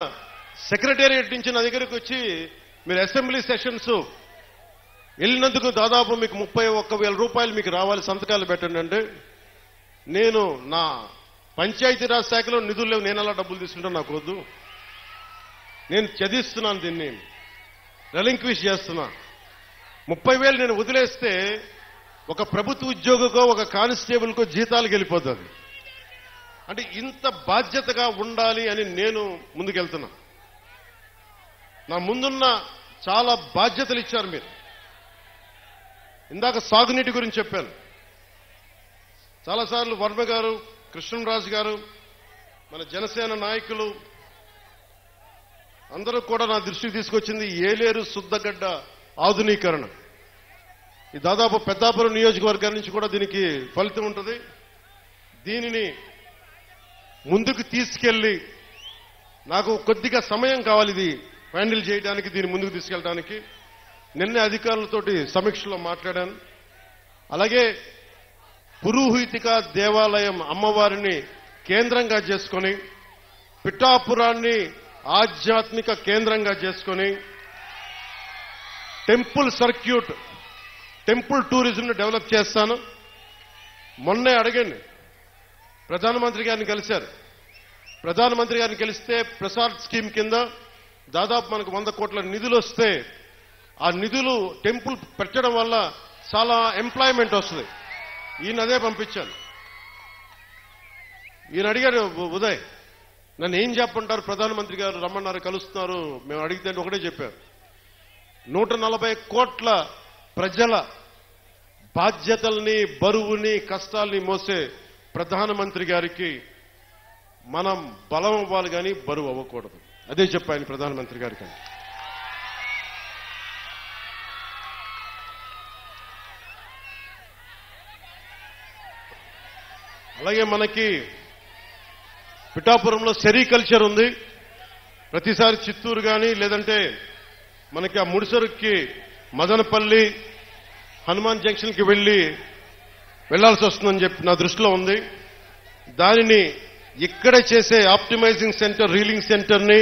Secretariat నుంచి నా దగ్గరికి వచ్చి మీరు అసెంబ్లీ సెషన్స్ వెళ్ళినందుకు దాదాపు మీకు 31,000 రూపాయలు మీకు రావాలి, సంతకాలు పెట్టండి అంటే, నేను నా పంచాయతీరాజ్ శాఖలో నిధులు లేవు, నేను అలా డబ్బులు తీసుకుంటా, నాకు వద్దు, నేను చదివిస్తున్నాను, దీన్ని రెలింక్విష్ చేస్తున్నా. 30,000 నేను వదిలేస్తే ఒక ప్రభుత్వ ఉద్యోగికో ఒక కానిస్టేబుల్కో జీతాలకు వెళ్ళిపోతుంది. అంటే ఇంత బాధ్యతగా ఉండాలి అని నేను ముందుకెళ్తున్నా. నా ముందున్న చాలా బాధ్యతలు ఇచ్చారు మీరు. ఇందాక సాగునీటి గురించి చెప్పాను. చాలాసార్లు వర్మ గారు, కృష్ణరాజు గారు, మన జనసేన నాయకులు అందరూ కూడా నా దృష్టికి తీసుకొచ్చింది ఏలేరు శుద్ధగడ్డ ఆధునీకరణ. ఈ దాదాపు పెద్దాపురం నియోజకవర్గం నుంచి కూడా దీనికి ఫలితం ఉంటుంది. దీనిని ముందుకు తీసుకెళ్లి, నాకు కొద్దిగా సమయం కావాలి ఇది హ్యాండిల్ చేయడానికి, దీన్ని ముందుకు తీసుకెళ్ళడానికి. నిన్నే అధికారులతోటి సమీక్షలో మాట్లాడాను. అలాగే పురోహితిక దేవాలయం అమ్మవారిని కేంద్రంగా చేసుకొని, పిఠాపురాన్ని ఆధ్యాత్మిక కేంద్రంగా చేసుకొని, టెంపుల్ సర్క్యూట్, టెంపుల్ టూరిజంను డెవలప్ చేస్తాను. మొన్నే అడగండి, ప్రధానమంత్రి గారిని కలిశారు. ప్రధానమంత్రి గారిని కలిస్తే ప్రసాద్ స్కీమ్ కింద దాదాపు మనకు 100 కోట్ల నిధులు వస్తే, ఆ నిధులు టెంపుల్ పెట్టడం వల్ల చాలా ఎంప్లాయ్మెంట్ వస్తుంది. ఈయన అదే పంపించాను. ఈయన అడిగారు, ఉదయ్ నన్ను ఏం చెప్పంటారు, ప్రధానమంత్రి గారు రమ్మన్నారు, కలుస్తున్నారు, మేము అడిగితే ఒకటే చెప్పారు, 140 కోట్ల ప్రజల బాధ్యతల్ని, బరువుని, కష్టాల్ని మోసే ప్రధానమంత్రి గారికి మనం బలం అవ్వాలి కానీ బరువు అవ్వకూడదు. అదే చెప్పాను ప్రధానమంత్రి గారికి. అలాగే మనకి పిఠాపురంలో సెరికల్చర్ ఉంది. ప్రతిసారి చిత్తూరు కానీ లేదంటే మనకి ఆ ముడిసరుకి మదనపల్లి హనుమాన్ జంక్షన్కి వెళ్లాల్సి వస్తుందని చెప్పి నా దృష్టిలో ఉంది. దానిని ఇక్కడే చేసే ఆప్టిమైజింగ్ సెంటర్, రీలింగ్ సెంటర్ని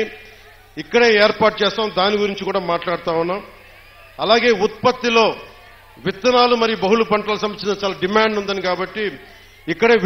ఇక్కడే ఏర్పాటు చేస్తాం. దాని గురించి కూడా మాట్లాడుతా ఉన్నాం. అలాగే ఉత్పత్తిలో విత్తనాలు మరియు బహుళ పంటలకు సంబంధించిన చాలా డిమాండ్ ఉందని కాబట్టి ఇక్కడే